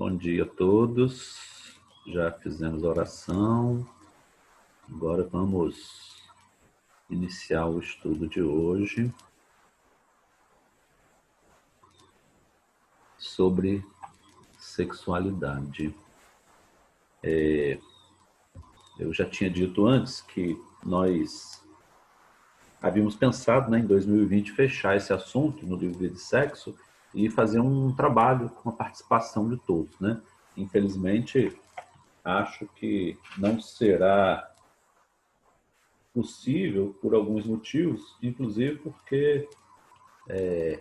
Bom dia a todos. Já fizemos a oração. Agora vamos iniciar o estudo de hoje sobre sexualidade. Eu já tinha dito antes que nós havíamos pensado, em 2020 fechar esse assunto no livro de sexo e fazer um trabalho com a participação de todos, Infelizmente, acho que não será possível por alguns motivos, inclusive porque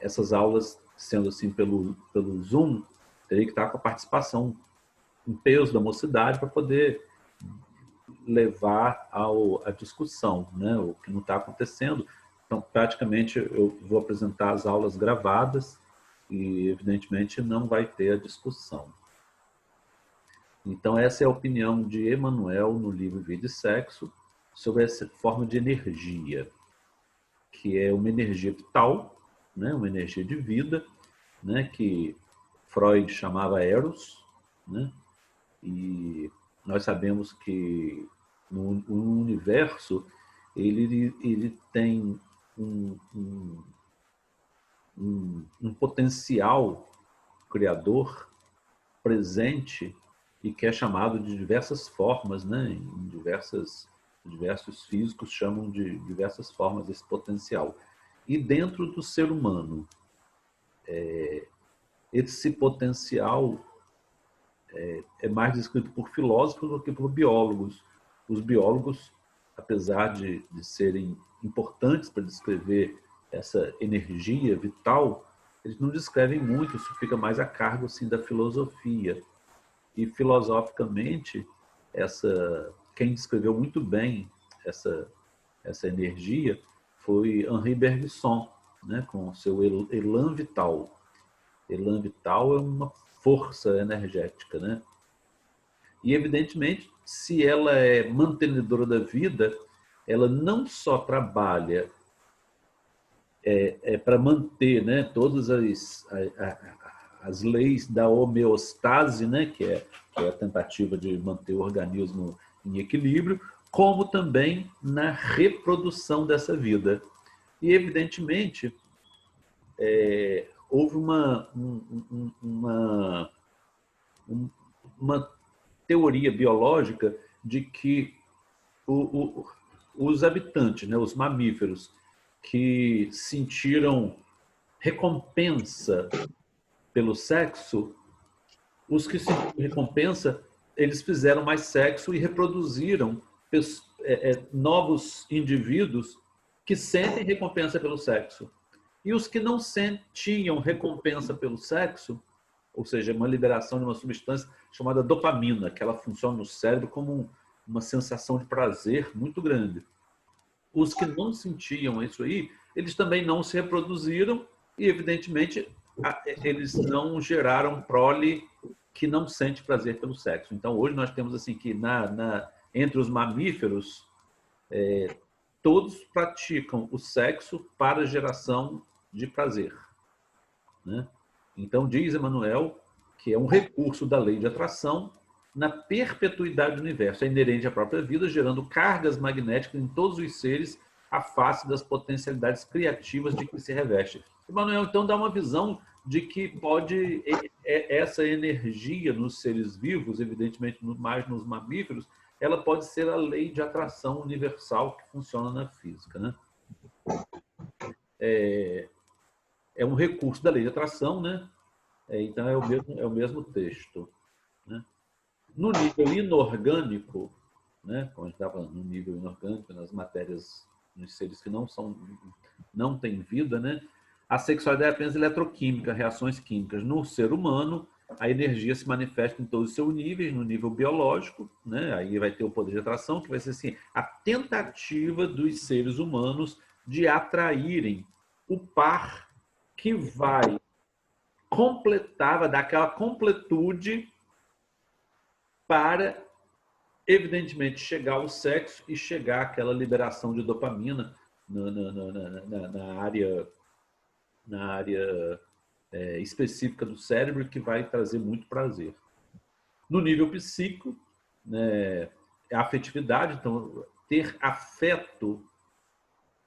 essas aulas, sendo assim pelo Zoom, teria que estar com a participação em peso da mocidade para poder levar à discussão, o que não está acontecendo. Então, praticamente, eu vou apresentar as aulas gravadas e, evidentemente, não vai ter a discussão. Então, essa é a opinião de Emmanuel no livro Vida e Sexo sobre essa forma de energia, que é uma energia vital, uma energia de vida, que Freud chamava Eros, e nós sabemos que no universo ele tem um potencial criador presente e que é chamado de diversas formas, em diversos físicos chamam de diversas formas esse potencial. E dentro do ser humano, esse potencial é mais descrito por filósofos do que por biólogos. Os biólogos, apesar de serem importantes para descrever essa energia vital, eles não descrevem muito, isso fica mais a cargo assim, da filosofia. E filosoficamente, quem descreveu muito bem essa energia foi Henri Bergson, com o seu elan vital. Elan vital é uma força energética, E, evidentemente, se ela é mantenedora da vida, ela não só trabalha para manter todas as leis da homeostase, que é a tentativa de manter o organismo em equilíbrio, como também na reprodução dessa vida. E, evidentemente, houve uma teoria biológica de que os habitantes, os mamíferos, que sentiram recompensa pelo sexo, os que sentiram recompensa, eles fizeram mais sexo e reproduziram novos indivíduos que sentem recompensa pelo sexo. E os que não sentiam recompensa pelo sexo, ou seja, uma liberação de uma substância chamada dopamina, que ela funciona no cérebro como uma sensação de prazer muito grande. Os que não sentiam isso aí, eles também não se reproduziram e, evidentemente, eles não geraram prole que não sente prazer pelo sexo. Então, hoje nós temos assim que entre os mamíferos, todos praticam o sexo para geração de prazer. Então, diz Emmanuel que é um recurso da lei de atração na perpetuidade do universo. É inerente à própria vida, gerando cargas magnéticas em todos os seres à face das potencialidades criativas de que se reveste. Emmanuel, então, dá uma visão de que pode essa energia nos seres vivos, evidentemente mais nos mamíferos, ela pode ser a lei de atração universal que funciona na física. É um recurso da lei de atração, Então, é o mesmo texto. No nível inorgânico, como a gente estava falando, no nível inorgânico, nas matérias, nos seres que não têm vida, a sexualidade é apenas eletroquímica, reações químicas. No ser humano, a energia se manifesta em todos os seus níveis, no nível biológico, aí vai ter o poder de atração, que vai ser assim, a tentativa dos seres humanos de atraírem o par que vai completar, vai dar aquela completude para, evidentemente, chegar ao sexo e chegar àquela liberação de dopamina na área específica do cérebro, que vai trazer muito prazer. No nível psíquico, né, a afetividade, então, ter afeto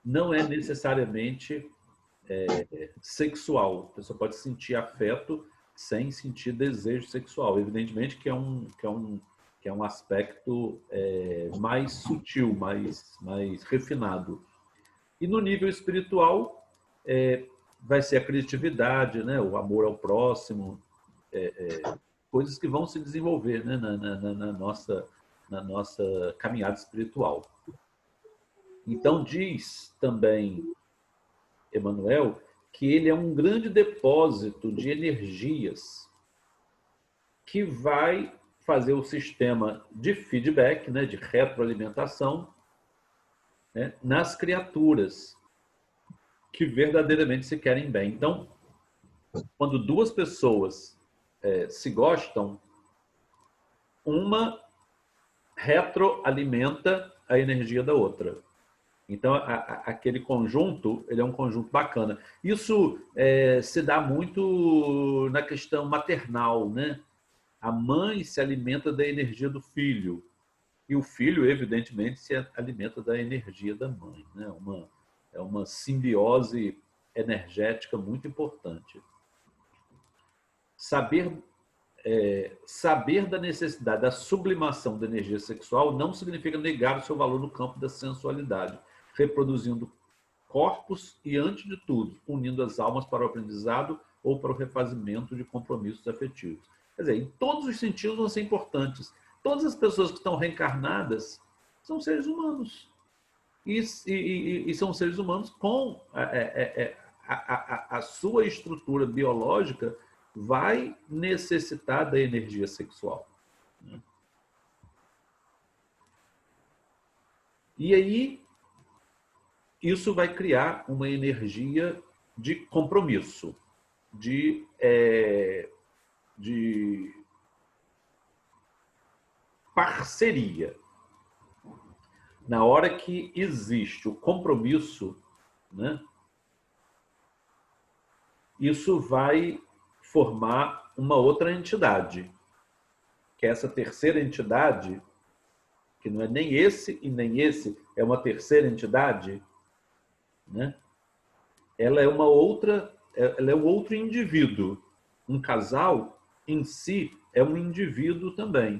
não é necessariamente sexual. A pessoa pode sentir afeto sem sentir desejo sexual. Evidentemente que é um aspecto mais sutil, mais refinado. E no nível espiritual, vai ser a criatividade, né? O amor ao próximo, coisas que vão se desenvolver, né? na nossa caminhada espiritual. Então, diz também Emmanuel que ele é um grande depósito de energias que vai fazer o sistema de feedback, né, de retroalimentação, né, nas criaturas que verdadeiramente se querem bem. Então, quando duas pessoas se gostam, uma retroalimenta a energia da outra. Então, aquele conjunto, ele é um conjunto bacana. Isso se dá muito na questão maternal, né? A mãe se alimenta da energia do filho e o filho, evidentemente, se alimenta da energia da mãe, né? É uma simbiose energética muito importante. Saber da necessidade da sublimação da energia sexual não significa negar o seu valor no campo da sensualidade, reproduzindo corpos e, antes de tudo, unindo as almas para o aprendizado ou para o refazimento de compromissos afetivos. Quer dizer, em todos os sentidos vão ser importantes. Todas as pessoas que estão reencarnadas são seres humanos. E são seres humanos com a sua estrutura biológica vai necessitar da energia sexual. E aí, isso vai criar uma energia de compromisso, de parceria. Na hora que existe o compromisso, né, isso vai formar uma outra entidade, que é essa terceira entidade, que não é nem esse e nem esse, é uma terceira entidade, né? Ela é um outro indivíduo. Um casal, em si, é um indivíduo também.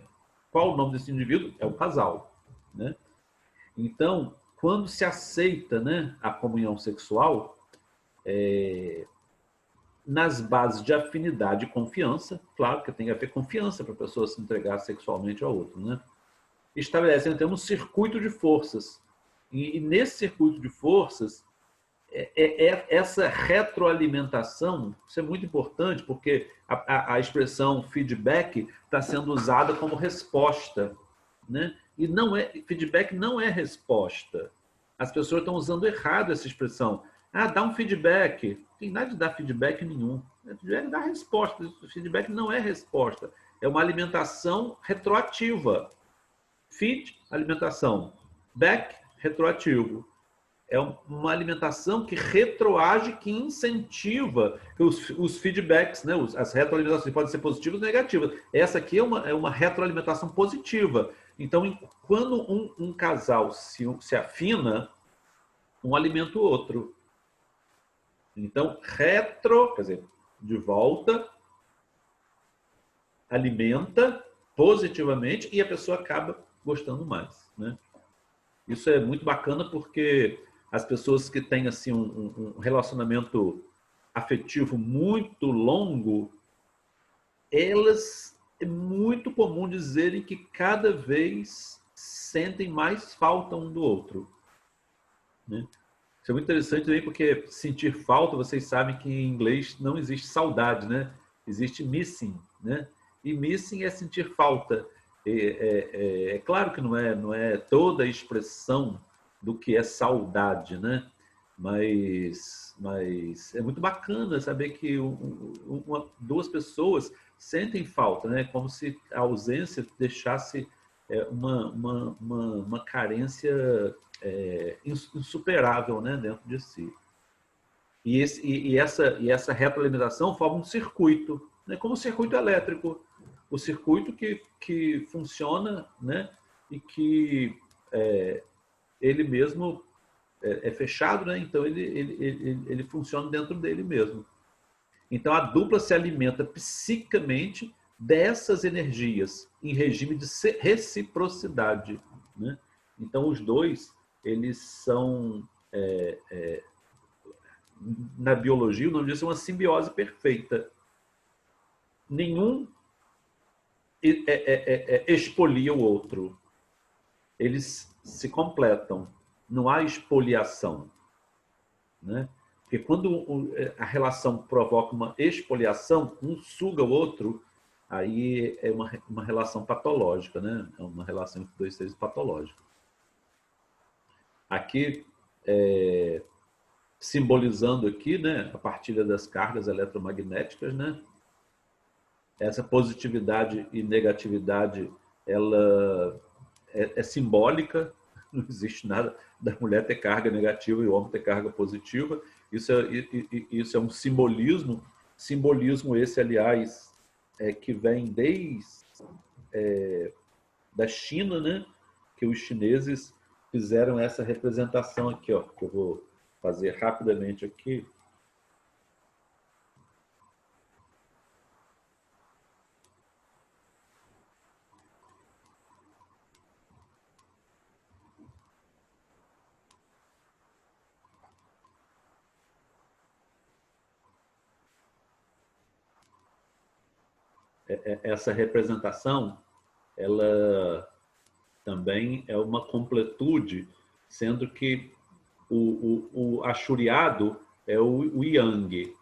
Qual o nome desse indivíduo? É o casal, né? Então, quando se aceita, né, a comunhão sexual, nas bases de afinidade e confiança, claro que tem que haver confiança para a pessoa se entregar sexualmente ao outro, né? Estabelecendo então um circuito de forças. E nesse circuito de forças, essa retroalimentação, isso é muito importante, porque a expressão feedback está sendo usada como resposta, né? E feedback não é resposta. As pessoas estão usando errado essa expressão. Ah, dá um feedback. Não tem nada de dar feedback nenhum. Feedback dá resposta. Feedback não é resposta. É uma alimentação retroativa. Feed, alimentação. Back, retroativo. É uma alimentação que retroage, que incentiva os feedbacks, né? As retroalimentações podem ser positivas ou negativas. Essa aqui é uma retroalimentação positiva. Então, quando um casal se afina, um alimenta o outro. Então, quer dizer, de volta, alimenta positivamente e a pessoa acaba gostando mais, né? Isso é muito bacana porque as pessoas que têm assim um relacionamento afetivo muito longo, elas é muito comum dizerem que cada vez sentem mais falta um do outro, né? Isso é muito interessante também porque sentir falta, vocês sabem que em inglês não existe saudade, né? Existe missing, né? E missing é sentir falta. É claro que não é toda a expressão do que é saudade, né? Mas é muito bacana saber que duas pessoas sentem falta, né? Como se a ausência deixasse uma carência insuperável, né? Dentro de si. E essa retroalimentação forma um circuito, né? Como um circuito elétrico. o circuito que funciona, né? E que ele mesmo é fechado, né? Então ele funciona dentro dele mesmo. Então a dupla se alimenta psiquicamente dessas energias em regime de reciprocidade, né? Então os dois eles são na biologia o nome disso é uma simbiose perfeita. Nenhum expolia o outro. Eles se completam. Não há expoliação, né? Porque quando a relação provoca uma expoliação, um suga o outro, aí é uma relação patológica, né? É uma relação entre dois seres patológica. Aqui, simbolizando aqui, né, a partilha das cargas eletromagnéticas, né? Essa positividade e negatividade, ela é simbólica, não existe nada da mulher ter carga negativa e o homem ter carga positiva. Isso é um simbolismo esse, aliás, que vem desde da China, né? Que os chineses fizeram essa representação aqui, ó, que eu vou fazer rapidamente aqui. Essa representação, ela também é uma completude, sendo que o achuriado é o yang,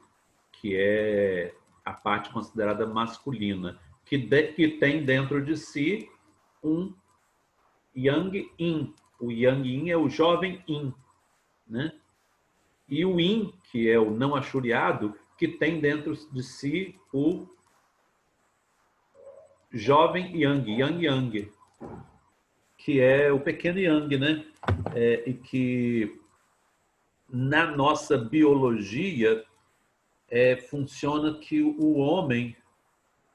que é a parte considerada masculina, que tem dentro de si um yang yin. O yang yin é o jovem yin, né? E o yin, que é o não achuriado, que tem dentro de si o jovem yang, yang, que é o pequeno yang, né? E que na nossa biologia funciona que o homem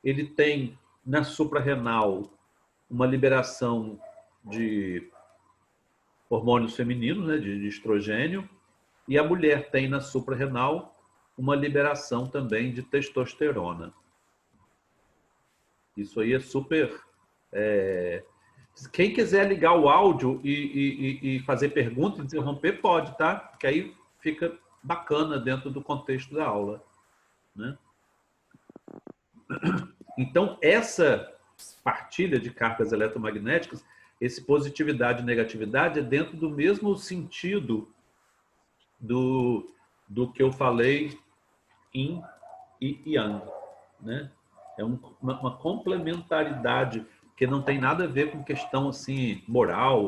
ele tem na suprarrenal uma liberação de hormônios femininos, né, de estrogênio, e a mulher tem na suprarrenal uma liberação também de testosterona. Isso aí é super... Quem quiser ligar o áudio e fazer perguntas, interromper, pode, tá? Porque aí fica bacana dentro do contexto da aula, né? Então, essa partilha de cargas eletromagnéticas, esse positividade e negatividade é dentro do mesmo sentido do que eu falei em e yang, né? É uma complementaridade que não tem nada a ver com questão assim moral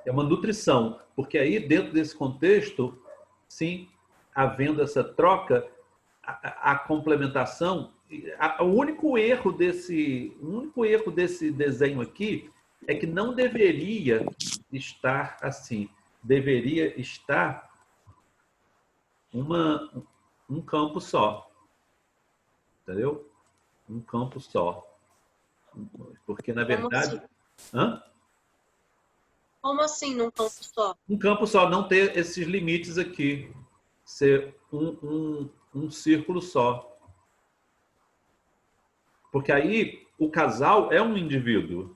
é uma nutrição, porque aí dentro desse contexto, sim, havendo essa troca, a complementação, o único erro desse desenho aqui é que não deveria estar assim, deveria estar um campo só, entendeu? Um campo só, porque na verdade, hã? Como assim num campo só? Um campo só, não ter esses limites aqui, ser um círculo só. Porque aí o casal é um indivíduo.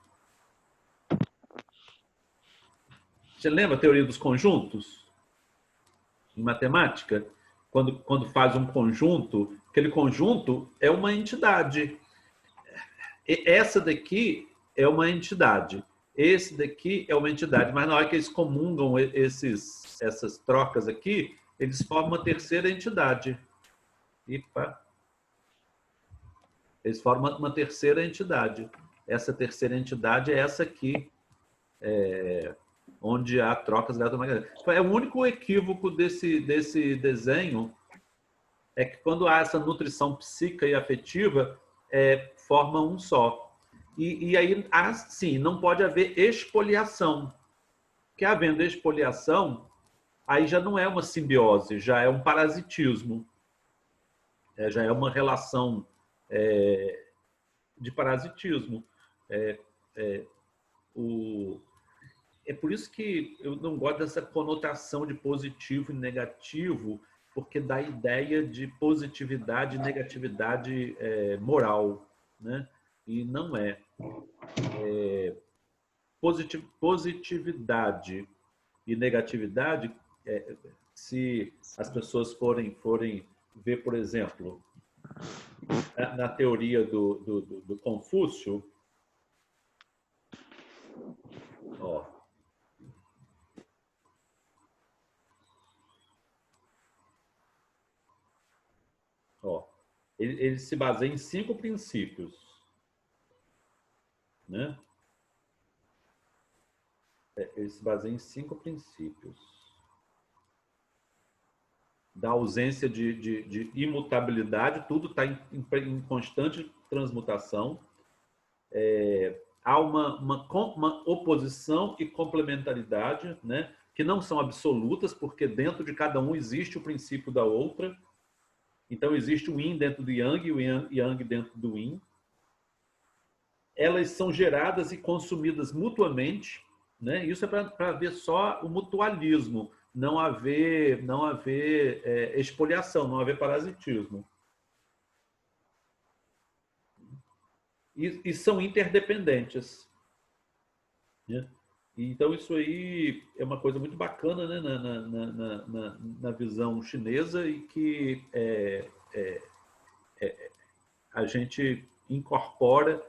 Você lembra a teoria dos conjuntos? Em matemática? Quando faz um conjunto, aquele conjunto é uma entidade. Essa daqui é uma entidade. Esse daqui é uma entidade. Mas na hora que eles comungam essas trocas aqui, eles formam uma terceira entidade. Epa. Eles formam uma terceira entidade. Essa terceira entidade é essa aqui, onde há trocas eletromagnéticas. É o único equívoco desse desenho é que quando há essa nutrição psíquica e afetiva, forma um só. E aí, sim, não pode haver expoliação. Porque havendo expoliação, aí já não é uma simbiose, já é um parasitismo. já é uma relação de parasitismo. É por isso que eu não gosto dessa conotação de positivo e negativo, porque dá ideia de positividade e negatividade moral, né? E não é. Positividade e negatividade, se as pessoas forem ver, por exemplo, na teoria do Confúcio, ele se baseia em 5 princípios, né? Ele se baseia em 5 princípios. Da ausência de imutabilidade, tudo está em constante transmutação. Há uma oposição e complementaridade, né? Que não são absolutas, porque dentro de cada um existe o princípio da outra. Então, existe o yin dentro do yang e o yang dentro do yin. Elas são geradas e consumidas mutuamente, né? Isso é para ver só o mutualismo, não haver expoliação, não haver parasitismo. E são interdependentes, né? Então, isso aí é uma coisa muito bacana, né? na visão chinesa, e que a gente incorpora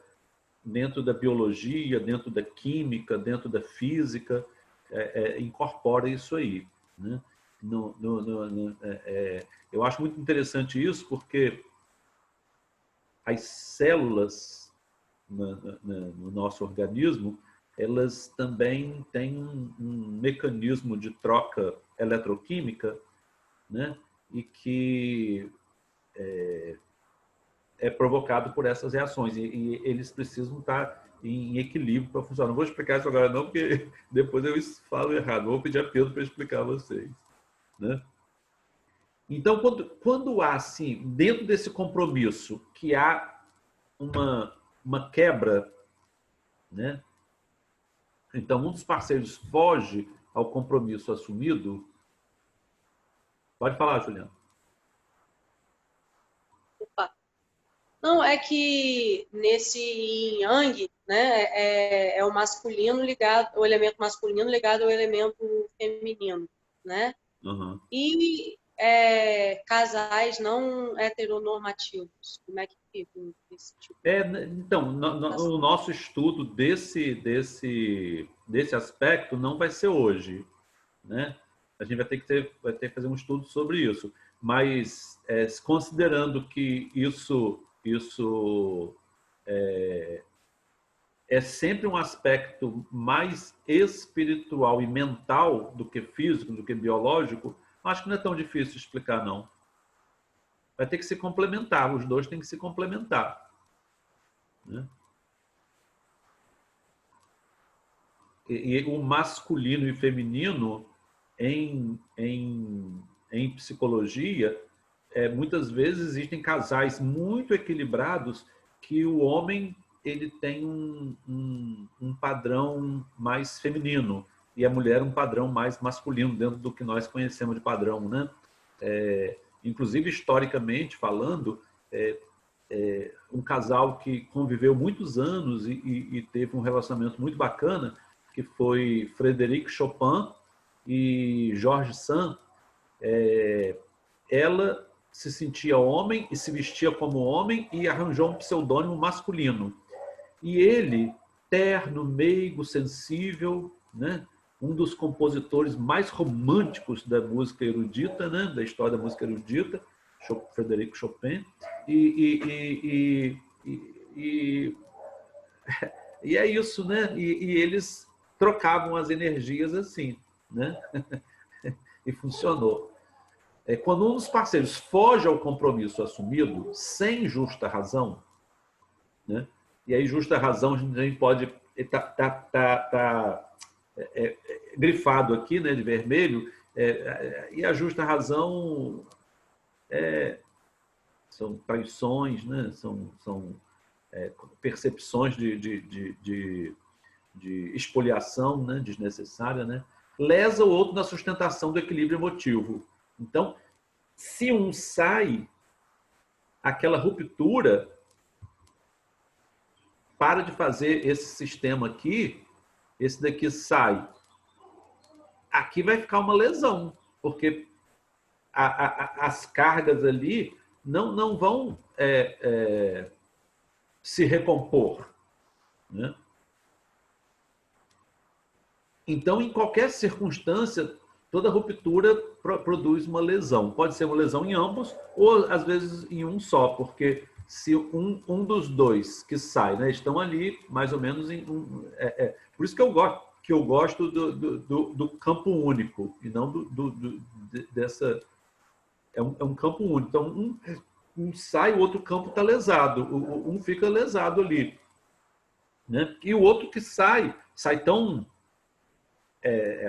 dentro da biologia, dentro da química, dentro da física, incorpora isso aí, né? Eu acho muito interessante isso, porque as células no nosso organismo, elas também têm um mecanismo de troca eletroquímica, né? E que é provocado por essas reações, e eles precisam estar em equilíbrio para funcionar. Não vou explicar isso agora não, porque depois eu falo errado. Vou pedir a Pedro para explicar a vocês, né? Então, quando há, assim, dentro desse compromisso, que há uma quebra, né? Então, um dos parceiros foge ao compromisso assumido. Pode falar, Juliana. Opa. Não, é que nesse yin yang, né, é o masculino ligado, o elemento masculino ligado ao elemento feminino, né? Uhum. E casais não heteronormativos, como é que fica esse tipo? Então, no nosso estudo desse aspecto não vai ser hoje, né? A gente vai ter que fazer um estudo sobre isso, mas considerando que isso é sempre um aspecto mais espiritual e mental do que físico, do que biológico, acho que não é tão difícil explicar, não. Vai ter que se complementar, os dois têm que se complementar, né? E o masculino e feminino em psicologia, muitas vezes existem casais muito equilibrados que o homem ele tem um padrão mais feminino e a mulher um padrão mais masculino, dentro do que nós conhecemos de padrão, né? Inclusive, historicamente falando, um casal que conviveu muitos anos e teve um relacionamento muito bacana, que foi Frédéric Chopin e Georges Sand. Ela se sentia homem e se vestia como homem e arranjou um pseudônimo masculino. E ele, terno, meigo, sensível, né? Um dos compositores mais românticos da música erudita, né? Da história da música erudita, Frédéric Chopin. E é isso, né? E eles trocavam as energias assim, né? E funcionou. Quando um dos parceiros foge ao compromisso assumido sem justa razão, né? E aí justa razão a gente pode grifado aqui, né, de vermelho, e a justa razão são traições, né? São percepções de espoliação, né? Desnecessária, né? Lesa o outro na sustentação do equilíbrio emotivo. Então, se um sai, aquela ruptura para de fazer esse sistema aqui, esse daqui sai. Aqui vai ficar uma lesão, porque as cargas ali não vão se recompor, né? Então, em qualquer circunstância, toda ruptura produz uma lesão. Pode ser uma lesão em ambos, ou às vezes em um só, porque se um dos dois que sai, né, estão ali mais ou menos em por isso que eu gosto do campo único e não dessa. É um campo único. Então, um sai, o outro campo está lesado. Um fica lesado ali, né? E o outro que sai tão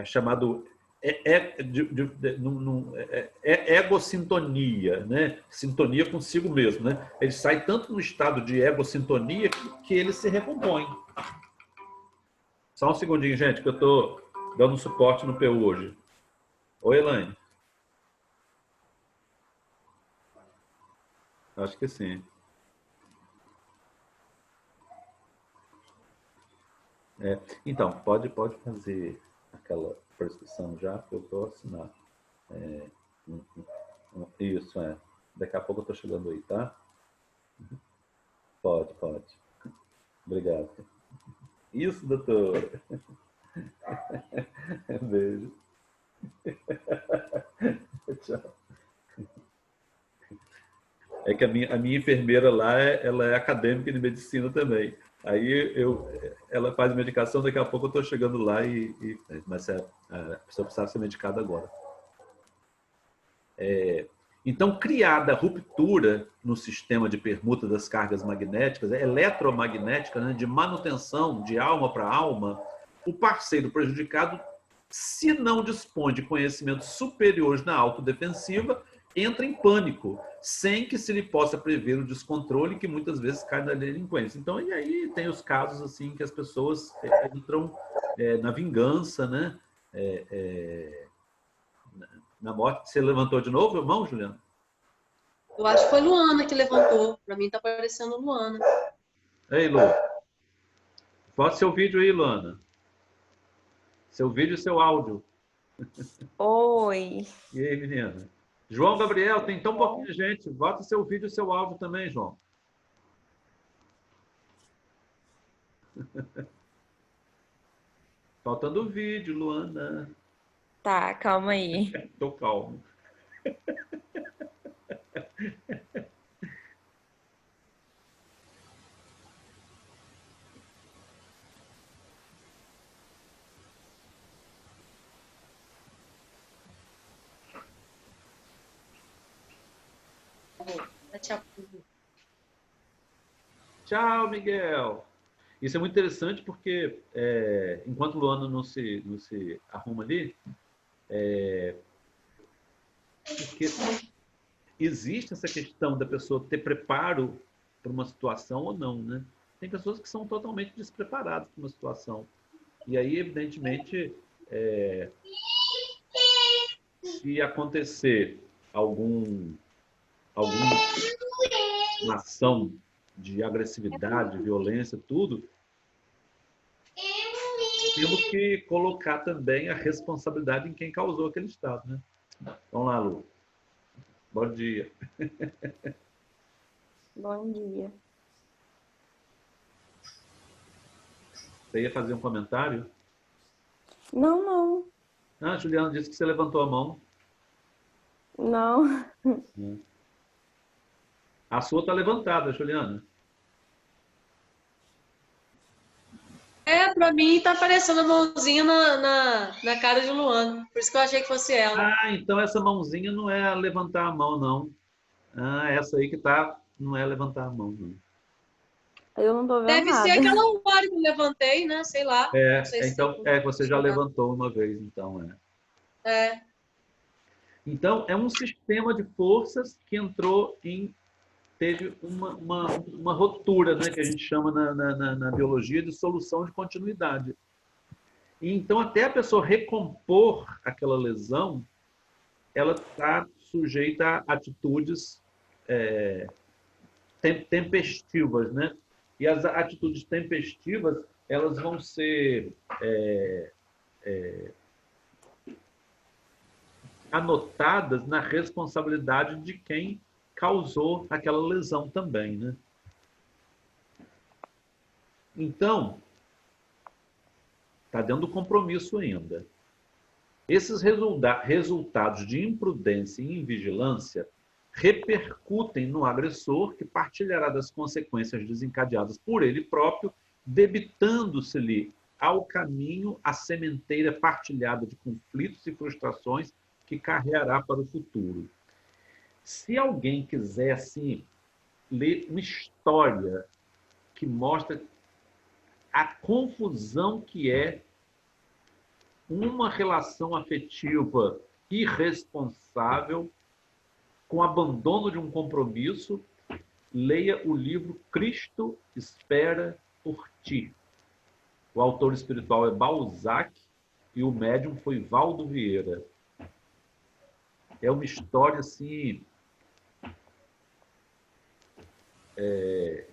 chamado egossintonia, né? Sintonia consigo mesmo, né? Ele sai tanto no estado de egossintonia que ele se recompõe. Só um segundinho, gente, que eu estou dando suporte no PU hoje. Oi, Elaine. Acho que sim. Então, pode fazer aquela prescrição já, que eu estou assinando. Isso, Daqui a pouco eu estou chegando aí, tá? Pode. Obrigado. Isso, doutor. Beijo. Tchau. É que a minha enfermeira lá, ela é acadêmica de medicina também. Aí ela faz medicação, daqui a pouco eu estou chegando lá mas a pessoa precisa ser medicada agora. Então, criada a ruptura no sistema de permuta das cargas magnéticas, eletromagnética, né, de manutenção de alma para alma, o parceiro prejudicado, se não dispõe de conhecimentos superiores na autodefensiva, entra em pânico, sem que se lhe possa prever o descontrole que muitas vezes cai na delinquência. Então, e aí tem os casos assim que as pessoas entram na vingança, né? Na morte. Você levantou de novo a mão, Juliana? Eu acho que foi Luana que levantou. Para mim está parecendo Luana. Ei, Lu. Bota seu vídeo aí, Luana. Seu vídeo e seu áudio. Oi. E aí, menina? João Gabriel, tem tão pouquinha gente. Bota seu vídeo e seu áudio também, João. Faltando o vídeo, Luana. Tá, calma aí. Tô calmo. Tchau, Miguel. Isso é muito interessante porque, enquanto Luana não se arruma ali, porque existe essa questão da pessoa ter preparo para uma situação ou não, né? Tem pessoas que são totalmente despreparadas para uma situação. E aí, evidentemente, se acontecer alguma ação de agressividade, violência, tudo, temos que colocar também a responsabilidade em quem causou aquele estado, né? Vamos lá, Lu. Bom dia. Bom dia. Você ia fazer um comentário? Não. Ah, Juliana disse que você levantou a mão. Não. A sua está levantada, Juliana. Para mim tá aparecendo a mãozinha na cara de Luana. Por isso que eu achei que fosse ela. Ah, então essa mãozinha não é levantar a mão, não. Ah, essa aí que tá, não é levantar a mão, não. Eu não tô vendo Deve nada. ser aquela hora que eu levantei, né? Sei lá. Não sei Então, você já levantou uma vez, então, Então, é um sistema de forças que entrou em teve uma ruptura, né, que a gente chama na biologia de solução de continuidade. E então, até a pessoa recompor aquela lesão, ela está sujeita a atitudes tempestivas, né? E as atitudes tempestivas, elas vão ser anotadas na responsabilidade de quem causou aquela lesão também, né? Então, está dentro do compromisso ainda. Esses resultados de imprudência e invigilância repercutem no agressor, que partilhará das consequências desencadeadas por ele próprio, debitando-se-lhe ao caminho a sementeira partilhada de conflitos e frustrações que carregará para o futuro. Se alguém quiser, assim, ler uma história que mostra a confusão que é uma relação afetiva irresponsável com abandono de um compromisso, leia o livro Cristo Espera por Ti. O autor espiritual é Balzac e o médium foi Valdo Vieira. É uma história, assim,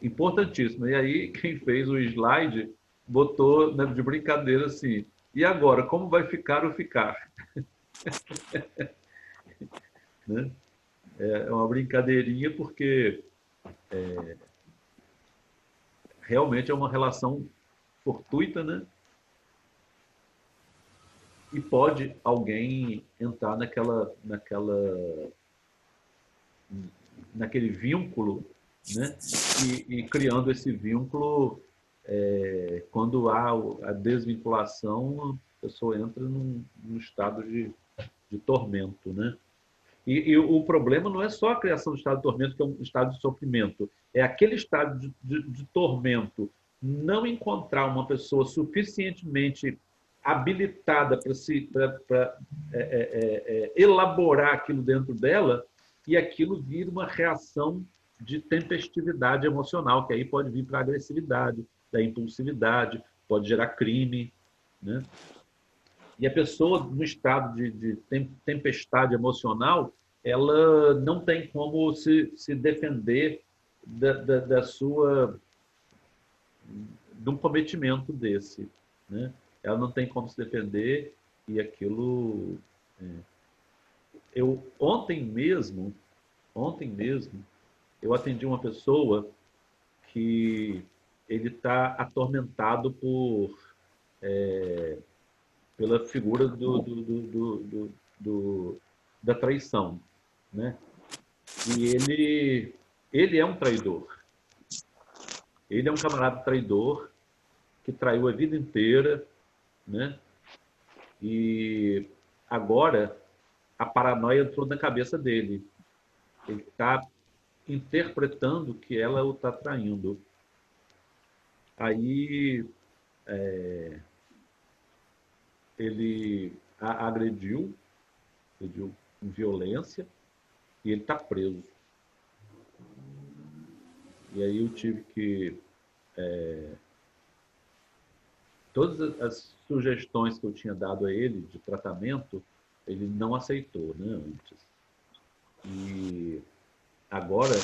importantíssima. E aí, quem fez o slide botou, né, de brincadeira assim, e agora, como vai ficar o ficar? Né? É uma brincadeirinha porque realmente é uma relação fortuita, né? E pode alguém entrar naquele vínculo, né? E criando esse vínculo, quando há a desvinculação, a pessoa entra num estado de tormento, né? E o problema não é só a criação do estado de tormento, que é um estado de sofrimento. É aquele estado de tormento, não encontrar uma pessoa suficientemente habilitada para elaborar aquilo dentro dela, e aquilo vira uma reação de tempestividade emocional, que aí pode vir para a agressividade, da impulsividade, pode gerar crime, né? E a pessoa, no estado de tempestade emocional, ela não tem como se defender da sua de um cometimento desse, né? Ela não tem como se defender e aquilo. Eu ontem mesmo, eu atendi uma pessoa que ele está atormentado pela figura da traição, né? E ele é um traidor. Ele é um camarada traidor que traiu a vida inteira, né? E agora a paranoia entrou na cabeça dele. Ele está interpretando que ela o está traindo. Aí ele a agrediu com violência e ele está preso. E aí eu tive que... todas as sugestões que eu tinha dado a ele de tratamento, ele não aceitou, né, antes. E agora,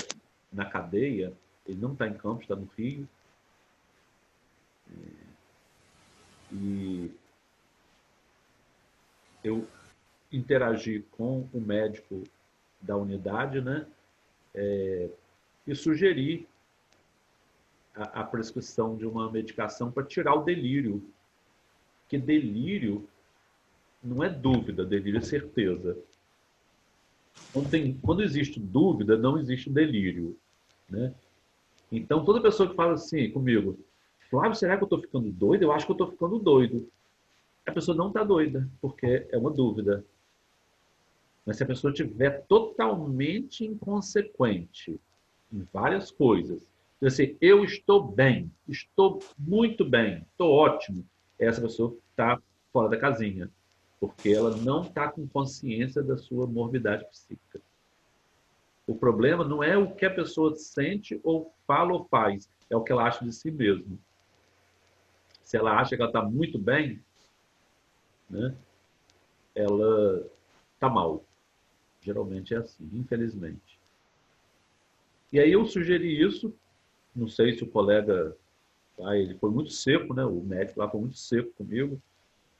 na cadeia, ele não está em Campos, está no Rio. E eu interagi com o médico da unidade, né, e sugeri a prescrição de uma medicação para tirar o delírio. Que delírio não é dúvida, delírio é certeza. Quando existe dúvida, não existe delírio, né? Então, toda pessoa que fala assim comigo, Flávio, será que eu estou ficando doido? Eu acho que eu estou ficando doido. A pessoa não está doida, porque é uma dúvida. Mas se a pessoa estiver totalmente inconsequente em várias coisas, assim, eu estou bem, estou muito bem, estou ótimo, essa pessoa está fora da casinha, porque ela não está com consciência da sua morbidade psíquica. O problema não é o que a pessoa sente ou fala ou faz, é o que ela acha de si mesma. Se ela acha que ela está muito bem, né, ela está mal. Geralmente é assim, infelizmente. E aí eu sugeri isso, não sei se o colega, ele foi muito seco, né? O médico lá foi muito seco comigo,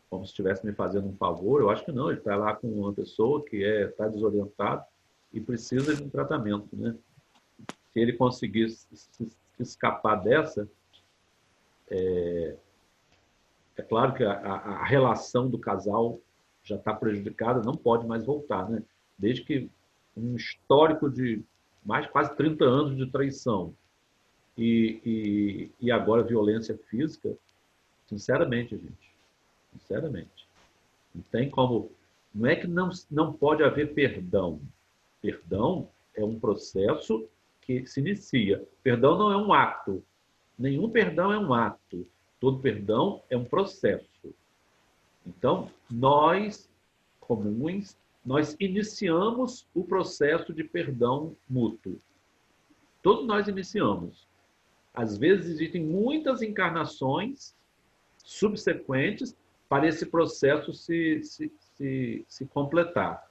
como se estivesse me fazendo um favor. Eu acho que não, ele está lá com uma pessoa que está desorientada e precisa de um tratamento, né? Se ele conseguir se escapar dessa, é claro que a relação do casal já está prejudicada, não pode mais voltar, né? Desde que um histórico de mais quase 30 anos de traição e agora violência física, sinceramente, gente, sinceramente, não tem como. Não é que não pode haver perdão. Perdão é um processo que se inicia. Perdão não é um ato. Nenhum perdão é um ato. Todo perdão é um processo. Então, nós, comuns, nós iniciamos o processo de perdão mútuo. Todos nós iniciamos. Às vezes, existem muitas encarnações subsequentes para esse processo se completar.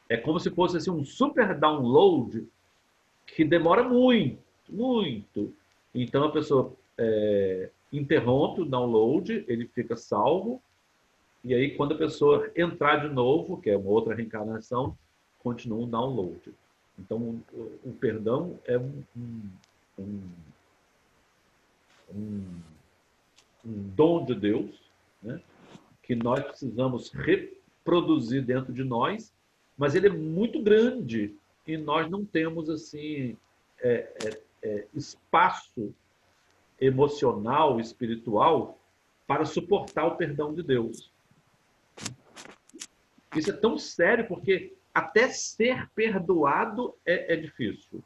É como se fosse assim, um super download que demora muito, muito. Então, a pessoa interrompe o download, ele fica salvo, e aí, quando a pessoa entrar de novo, que é uma outra reencarnação, continua o download. Então, o perdão é um dom de Deus, né, que nós precisamos reproduzir dentro de nós, mas ele é muito grande e nós não temos assim espaço emocional, espiritual para suportar o perdão de Deus. Isso é tão sério porque até ser perdoado é difícil.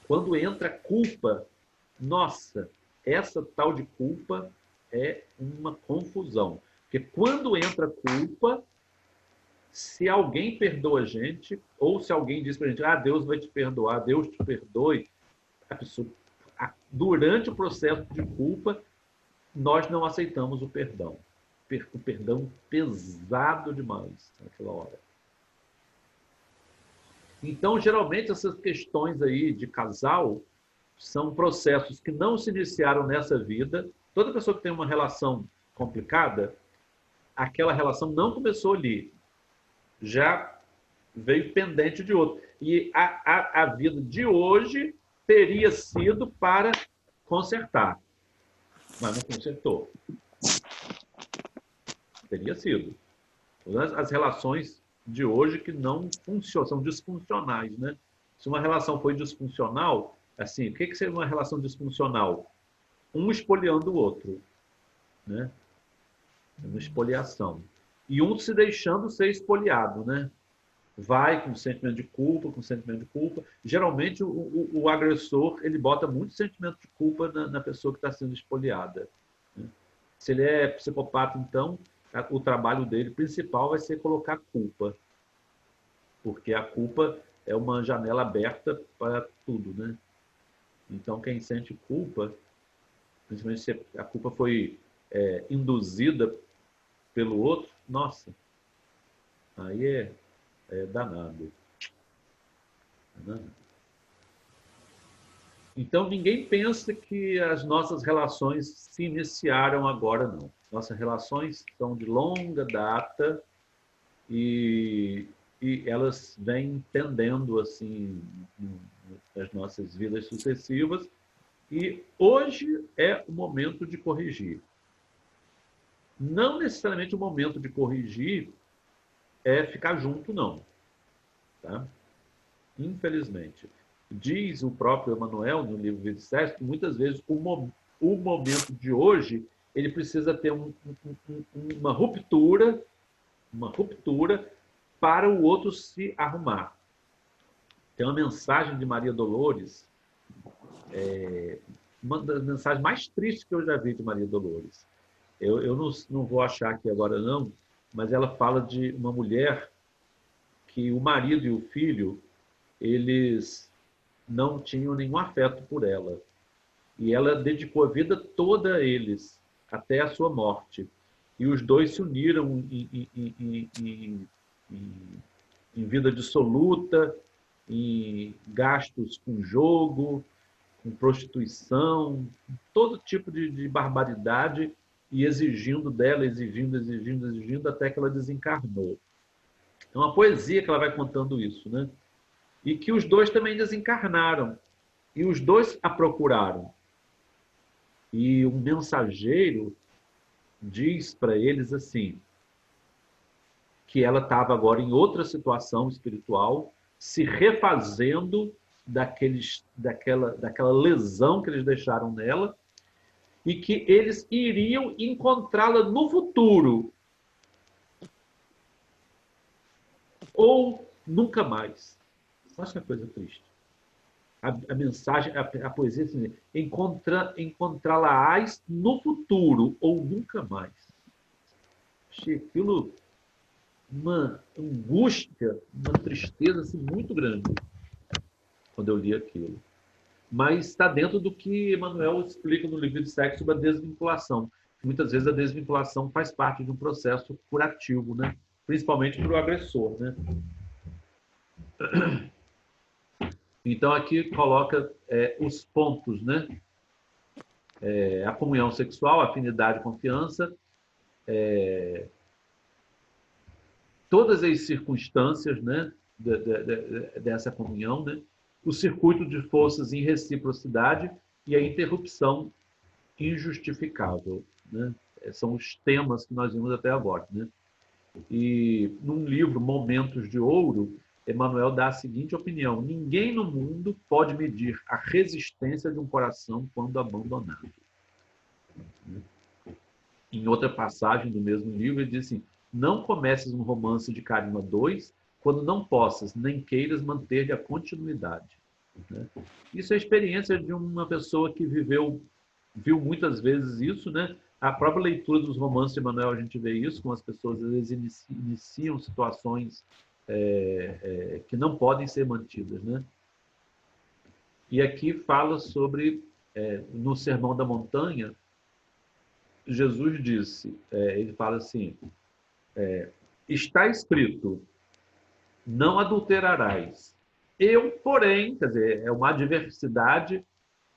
Quando entra culpa, nossa, essa tal de culpa é uma confusão. Porque quando entra culpa, se alguém perdoa a gente, ou se alguém diz para a gente, Deus vai te perdoar, Deus te perdoe, a pessoa, durante o processo de culpa, nós não aceitamos o perdão. O perdão pesado demais naquela hora. Então, geralmente, essas questões aí de casal são processos que não se iniciaram nessa vida. Toda pessoa que tem uma relação complicada, aquela relação não começou ali. Já veio pendente de outro. E a vida de hoje teria sido para consertar. Mas não consertou. Teria sido. As relações de hoje que não funcionam, são disfuncionais, né? Se uma relação foi disfuncional, assim, o que seria uma relação disfuncional? Um espoliando o outro, né? Uma espoliação. E um se deixando ser espoliado, né? Vai com sentimento de culpa, com sentimento de culpa. Geralmente, o agressor, ele bota muito sentimento de culpa na pessoa que está sendo espoliada, né? Se ele é psicopata, então, o trabalho dele principal vai ser colocar culpa. Porque a culpa é uma janela aberta para tudo, né? Então, quem sente culpa, principalmente se a culpa foi induzida pelo outro, nossa, aí é danado. Então, ninguém pensa que as nossas relações se iniciaram agora, não. Nossas relações são de longa data e elas vêm tendendo assim nas nossas vidas sucessivas. E hoje é o momento de corrigir. Não necessariamente o momento de corrigir é ficar junto, não. Tá? Infelizmente. Diz o próprio Emmanuel, no livro Vida e Sexo, que muitas vezes o momento de hoje ele precisa ter uma ruptura para o outro se arrumar. Tem uma mensagem de Maria Dolores, uma das mensagens mais tristes que eu já vi de Maria Dolores. Eu não vou achar aqui agora, não, mas ela fala de uma mulher que o marido e o filho, eles não tinham nenhum afeto por ela. E ela dedicou a vida toda a eles, até a sua morte. E os dois se uniram em vida dissoluta, em gastos com jogo, com prostituição, todo tipo de barbaridade, e exigindo dela, exigindo, até que ela desencarnou. É uma poesia que ela vai contando isso, né? E que os dois também desencarnaram. E os dois a procuraram. E um mensageiro diz para eles assim, que ela estava agora em outra situação espiritual, se refazendo daquela lesão que eles deixaram nela, e que eles iriam encontrá-la no futuro, ou nunca mais. Acho que é coisa triste. A mensagem, a poesia, assim, encontrá-la-ás no futuro, ou nunca mais. Achei aquilo uma angústia, uma tristeza assim, muito grande quando eu li aquilo. Mas está dentro do que Emmanuel explica no livro de Sexo sobre a desvinculação. Muitas vezes a desvinculação faz parte de um processo curativo, né? Principalmente para o agressor, né? Então aqui coloca os pontos, né? A comunhão sexual, a afinidade e confiança, todas as circunstâncias, né, dessa comunhão, né? O circuito de forças em reciprocidade e a interrupção injustificável, né? São os temas que nós vimos até agora, né? E num livro, Momentos de Ouro, Emmanuel dá a seguinte opinião: ninguém no mundo pode medir a resistência de um coração quando abandonado. Em outra passagem do mesmo livro, ele diz assim: não comeces um romance de carinho a dois quando não possas nem queiras manter-lhe a continuidade. Né? Isso é a experiência de uma pessoa que viu muitas vezes isso, né? A própria leitura dos romances de Emmanuel, a gente vê isso, com as pessoas às vezes iniciam situações que não podem ser mantidas, né? E aqui fala sobre, no Sermão da Montanha, Jesus disse, ele fala assim, está escrito, não adulterarás. Eu, porém, quer dizer, é uma adversidade,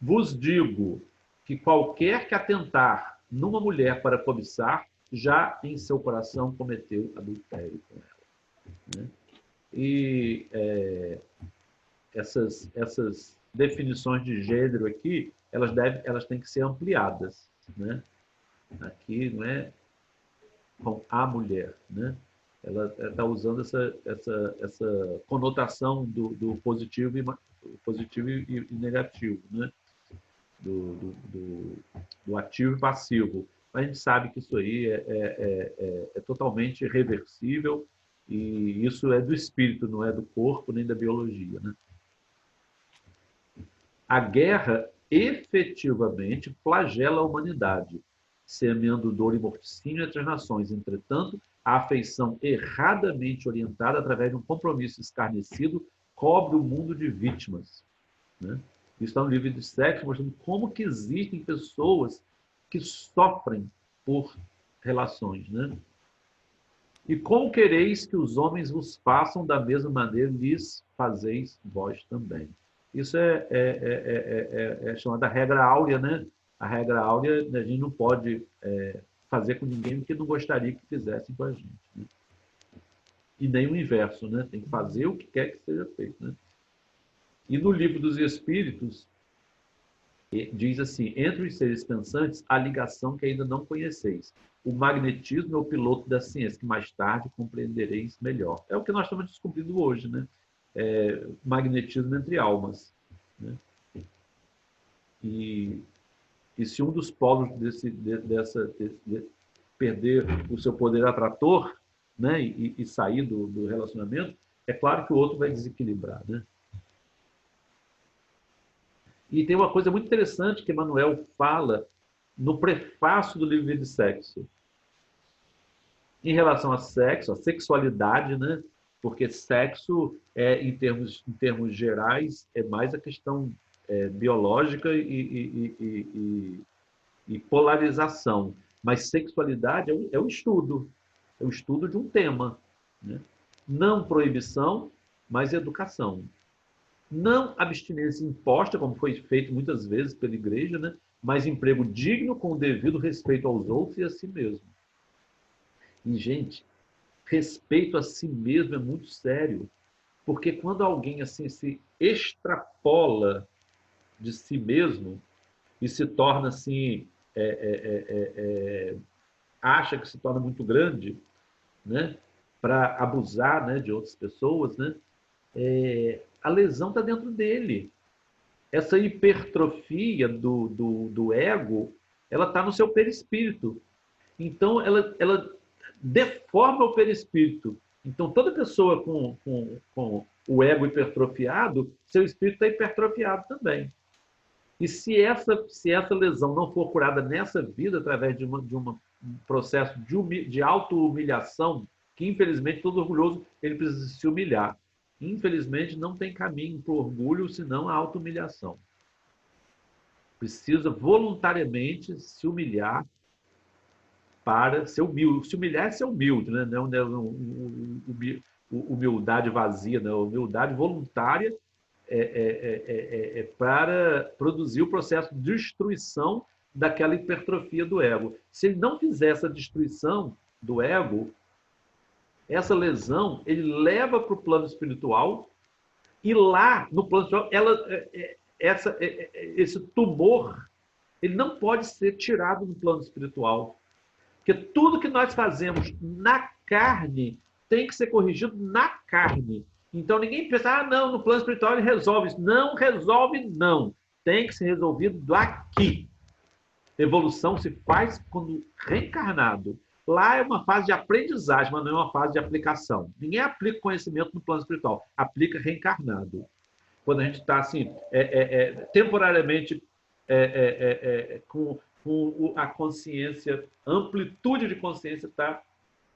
vos digo que qualquer que atentar numa mulher para cobiçar, já em seu coração cometeu adultério com ela. Né? E essas definições de gênero aqui, elas têm que ser ampliadas. Né? Aqui não é com a mulher, né? Ela está usando essa conotação do positivo e negativo, né? Do ativo e passivo. Mas a gente sabe que isso aí é totalmente reversível e isso é do espírito, não é do corpo nem da biologia, né? A guerra efetivamente flagela a humanidade, semeando dor e morticínio entre as nações. Entretanto, a afeição erradamente orientada através de um compromisso escarnecido cobre o mundo de vítimas. Né? Isso está no livro de Sexo, mostrando como que existem pessoas que sofrem por relações. Né? E como quereis que os homens vos façam da mesma maneira, lhes fazeis vós também. Isso é chamada regra áurea, né? A regra áurea, a gente não pode fazer com ninguém o que não gostaria que fizessem com a gente. Né? E nem o inverso, né? Tem que fazer o que quer que seja feito. Né? E no livro dos Espíritos, diz assim, entre os seres pensantes, há ligação que ainda não conheceis. O magnetismo é o piloto da ciência, que mais tarde compreendereis melhor. É o que nós estamos descobrindo hoje, né? Magnetismo entre almas. Né? E se um dos polos de perder o seu poder atrator, né, e sair do relacionamento, é claro que o outro vai desequilibrar. Né? E tem uma coisa muito interessante que Emmanuel fala no prefácio do livro de Sexo. Em relação a sexo, a sexualidade, né? Porque sexo, em termos gerais, é mais a questão biológica e polarização. Mas sexualidade é o estudo de um tema. Né? Não proibição, mas educação. Não abstinência imposta, como foi feito muitas vezes pela igreja, né? Mas emprego digno com o devido respeito aos outros e a si mesmo. E, gente, respeito a si mesmo é muito sério, porque quando alguém assim se extrapola de si mesmo e se torna assim, acha que se torna muito grande, né, para abusar, né, de outras pessoas, né, a lesão está dentro dele. Essa hipertrofia do ego, ela está no seu perispírito. Então, ela deforma o perispírito. Então, toda pessoa com o ego hipertrofiado, seu espírito está hipertrofiado também. E se essa lesão não for curada nessa vida, através de um processo de auto-humilhação, que infelizmente todo orgulhoso ele precisa se humilhar. Infelizmente não tem caminho para o orgulho senão a auto-humilhação. Precisa voluntariamente se humilhar para ser humilde. Se humilhar é ser humilde, né? Não é humildade vazia, não. Humildade voluntária para produzir o processo de destruição daquela hipertrofia do ego. Se ele não fizer essa destruição do ego, essa lesão ele leva para o plano espiritual e lá no plano espiritual esse tumor ele não pode ser tirado no plano espiritual. Porque tudo que nós fazemos na carne tem que ser corrigido na carne. Então ninguém pensa, não, no plano espiritual ele resolve isso. Não resolve, não. Tem que ser resolvido aqui. Evolução se faz quando reencarnado. Lá é uma fase de aprendizagem, mas não é uma fase de aplicação. Ninguém aplica conhecimento no plano espiritual, aplica reencarnado. Quando a gente está assim, temporariamente com a consciência, a amplitude de consciência está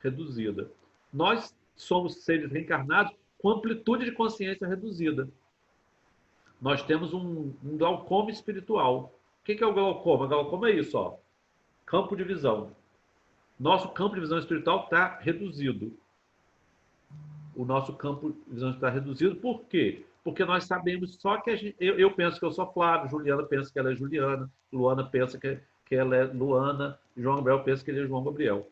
reduzida. Nós somos seres reencarnados com amplitude de consciência reduzida. Nós temos um glaucoma espiritual. O que é o glaucoma? O glaucoma é isso, ó, campo de visão. Nosso campo de visão espiritual está reduzido. O nosso campo de visão está reduzido. Por quê? Porque nós sabemos só que eu penso que eu sou Flávio, Juliana pensa que ela é Juliana, Luana pensa que ela é Luana, João Gabriel pensa que ele é João Gabriel.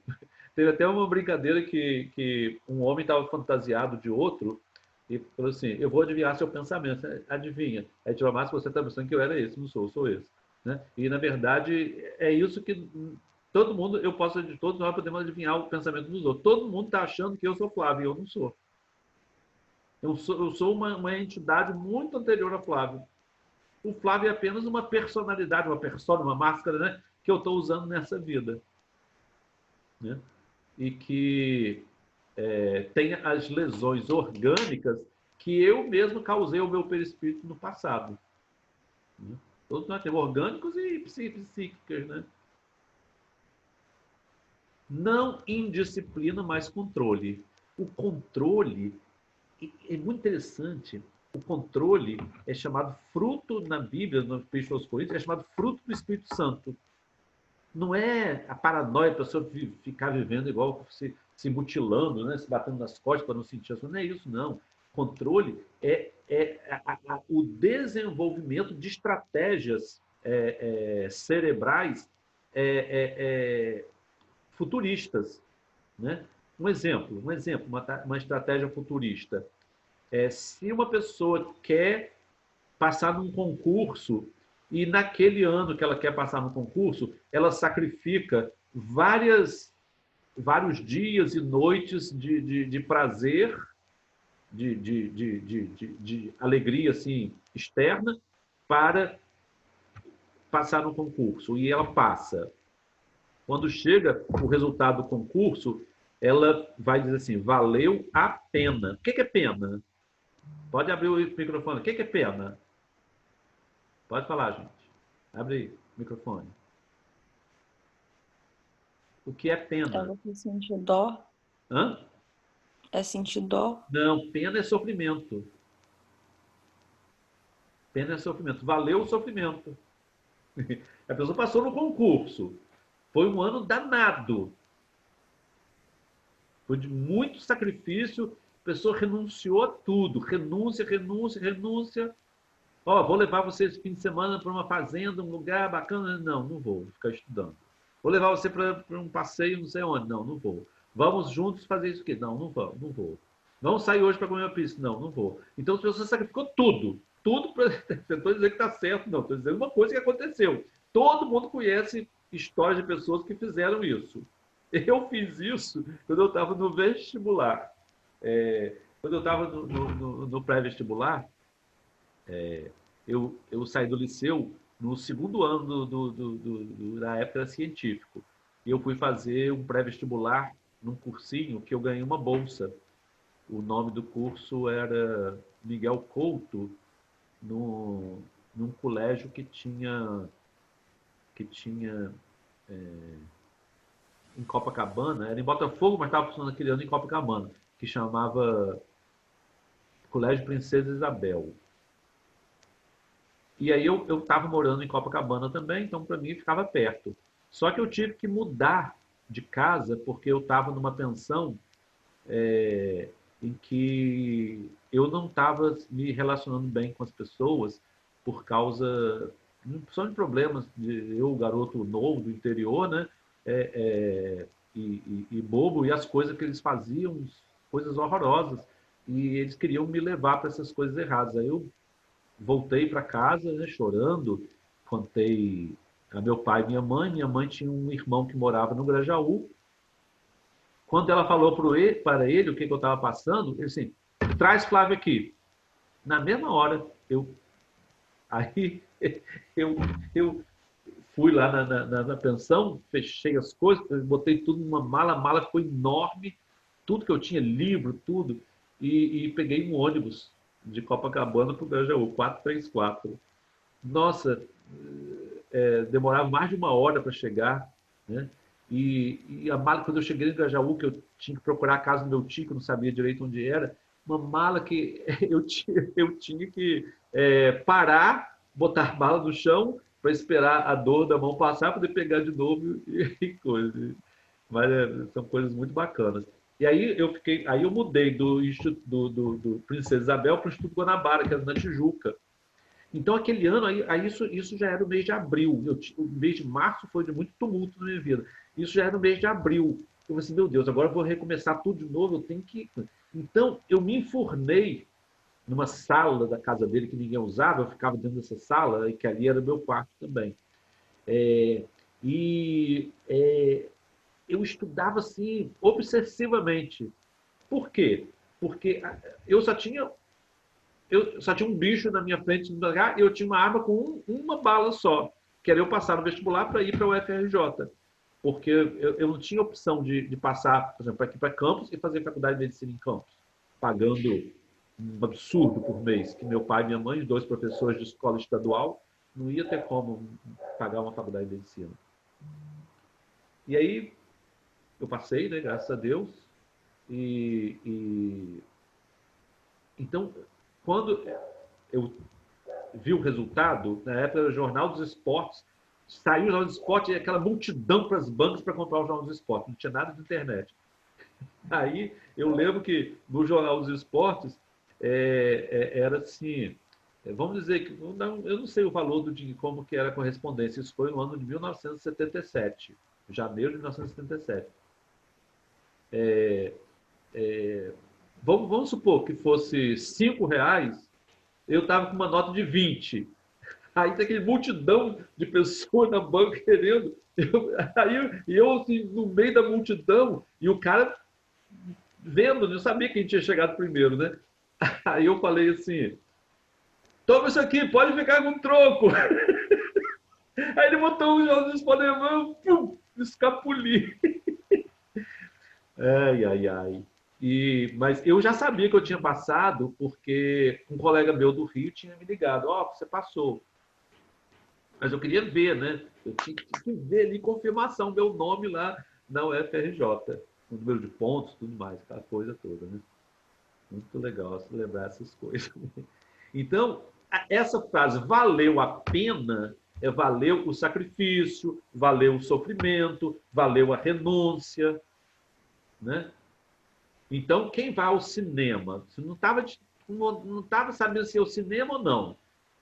Teve até uma brincadeira que um homem estava fantasiado de outro e falou assim, eu vou adivinhar seu pensamento. Adivinha. Aí tirou mais que você está pensando que eu era esse, não sou, eu sou esse. Né? E, na verdade, é isso que todo mundo, todos nós podemos adivinhar o pensamento dos outros. Todo mundo está achando que eu sou Flávio e eu não sou. Eu sou uma entidade muito anterior a Flávio. O Flávio é apenas uma personalidade, uma persona, uma máscara, né, que eu estou usando nessa vida. Né? E que tem as lesões orgânicas que eu mesmo causei ao meu perispírito no passado. Né? Todos nós temos orgânicos e psíquicas. Né? Não indisciplina, mas controle. O controle é muito interessante. O controle é chamado fruto na Bíblia, no Epístola aos Coríntios, é chamado fruto do Espírito Santo. Não é a paranoia, a pessoa ficar vivendo igual se mutilando, né? Se batendo nas costas para não sentir isso. Não é isso, não. Controle é o desenvolvimento de estratégias cerebrais futuristas. Né? Um exemplo, uma estratégia futurista. Se uma pessoa quer passar num concurso e naquele ano que ela quer passar no concurso, ela sacrifica vários dias e noites de prazer, de alegria assim, externa, para passar no concurso. E ela passa. Quando chega o resultado do concurso, ela vai dizer assim, valeu a pena. O que é pena? Pode abrir o microfone. O que é pena? Pode falar, gente. Abre aí o microfone. O que é É pena? você sentir dó? Hã? É sentir dó? Não, pena é sofrimento. Pena é sofrimento. Valeu o sofrimento. A pessoa passou no concurso. Foi um ano danado. Foi de muito sacrifício. A pessoa renunciou a tudo. Renúncia, renúncia, renúncia. Ó, vou levar você esse fim de semana para uma fazenda, um lugar bacana. Não, não vou ficar estudando. Vou levar você para um passeio, não sei onde. Não, não vou. Vamos juntos fazer isso aqui. Não, não vou, não vou. Vamos sair hoje para comer uma pizza. Não, não vou. Então, você sacrificou tudo. Tudo para. Não estou dizendo que está certo, não. Estou dizendo uma coisa que aconteceu. Todo mundo conhece histórias de pessoas que fizeram isso. Eu fiz isso quando eu estava no vestibular. Quando eu estava no pré-vestibular, eu saí do liceu no segundo ano da época era científico. E eu fui fazer um pré-vestibular num cursinho que eu ganhei uma bolsa. O nome do curso era Miguel Couto, num colégio que tinha em Copacabana, era em Botafogo, mas estava funcionando aquele ano em Copacabana, que chamava Colégio Princesa Isabel. E aí eu estava morando em Copacabana também, então para mim ficava perto. Só que eu tive que mudar de casa porque eu estava numa pensão em que eu não estava me relacionando bem com as pessoas por causa só de problemas de eu, garoto novo do interior, né? E bobo, e as coisas que eles faziam, coisas horrorosas. E eles queriam me levar para essas coisas erradas. Aí eu voltei para casa, né, chorando, contei a meu pai e minha mãe. Minha mãe tinha um irmão que morava no Grajaú. Quando ela falou para ele o que eu estava passando, ele assim, traz Flávio aqui. Na mesma hora, aí eu, eu fui lá na pensão, fechei as coisas, botei tudo numa mala, a mala ficou enorme, tudo que eu tinha, livro, tudo, e peguei um ônibus de Copacabana para o Grajaú, 434. Nossa, demorava mais de uma hora para chegar, né? E a mala, quando eu cheguei em Grajaú, que eu tinha que procurar a casa do meu tio, que eu não sabia direito onde era, uma mala que eu tinha que parar, botar a mala no chão para esperar a dor da mão passar, para poder pegar de novo e coisa. Mas são coisas muito bacanas. E aí eu mudei do Princesa Isabel para o Instituto Guanabara, que era na Tijuca. Então, aquele ano, aí isso já era o mês de abril. O mês de março foi de muito tumulto na minha vida. Isso já era no mês de abril. Eu falei assim, meu Deus, agora eu vou recomeçar tudo de novo, eu tenho que... Então, eu me enfurnei numa sala da casa dele que ninguém usava, eu ficava dentro dessa sala, e que ali era o meu quarto também. E eu estudava, assim, obsessivamente. Por quê? Porque eu só tinha um bicho na minha frente e eu tinha uma arma com uma bala só, que era eu passar no vestibular para ir para o UFRJ. Porque eu não tinha opção de passar, por exemplo, aqui para Campos e fazer faculdade de medicina em Campos, pagando um absurdo por mês, que meu pai e minha mãe, dois professores de escola estadual, não ia ter como pagar uma faculdade de medicina. E aí eu passei, né, graças a Deus, então, quando eu vi o resultado, na época era o Jornal dos Esportes, saiu o Jornal dos Esportes e aquela multidão para as bancas para comprar o Jornal dos Esportes, não tinha nada de internet. Aí eu lembro que no Jornal dos Esportes era assim, vamos dizer que, eu não sei o valor do dinheiro, como que era a correspondência, isso foi no ano de 1977, janeiro de 1977. Vamos supor que fosse R$ 5, eu estava com uma nota de 20. Aí tem aquele multidão de pessoas na banca querendo. Eu assim, no meio da multidão, e o cara vendo, não sabia quem tinha chegado primeiro, né? Aí eu falei assim: toma isso aqui, pode ficar com troco. Aí ele botou o Jornal dos Esportes, pum, escapuli. Ai, ai, ai. Mas eu já sabia que eu tinha passado, porque um colega meu do Rio tinha me ligado: ó, você passou. Mas eu queria ver, né? Eu tinha que ver ali confirmação, meu nome lá não é FRJ. O número de pontos, tudo mais, aquela coisa toda, né? Muito legal lembrar essas coisas. Então, essa frase, valeu a pena, valeu o sacrifício, valeu o sofrimento, valeu a renúncia, né? Então, quem vai ao cinema, você não estava sabendo se ia ao cinema ou não.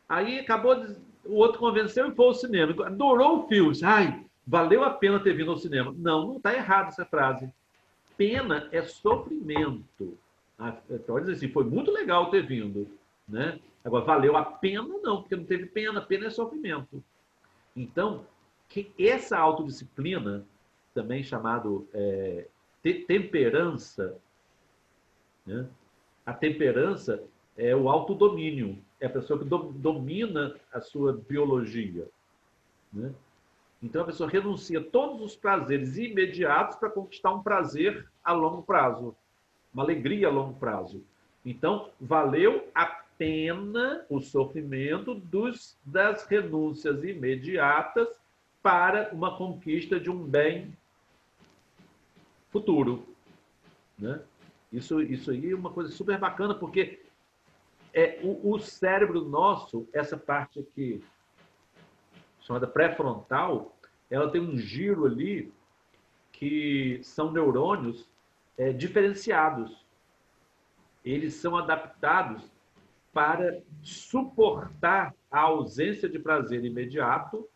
Aí acabou, o outro convenceu e foi ao cinema. Adorou o filme. Ai, valeu a pena ter vindo ao cinema. Não está errado essa frase. Pena é sofrimento. Pode dizer assim, foi muito legal ter vindo, né? Agora, valeu a pena? Não, porque não teve pena. Pena é sofrimento. Então, essa autodisciplina, também chamado temperança, né? A temperança é o autodomínio. É a pessoa que domina a sua biologia, né? Então, a pessoa renuncia a todos os prazeres imediatos para conquistar um prazer a longo prazo, uma alegria a longo prazo. Então, valeu a pena o sofrimento das renúncias imediatas para uma conquista de um bem futuro, né? Isso aí é uma coisa super bacana, porque o cérebro nosso, essa parte aqui, chamada pré-frontal, ela tem um giro ali que são neurônios diferenciados. Eles são adaptados para suportar a ausência de prazer imediato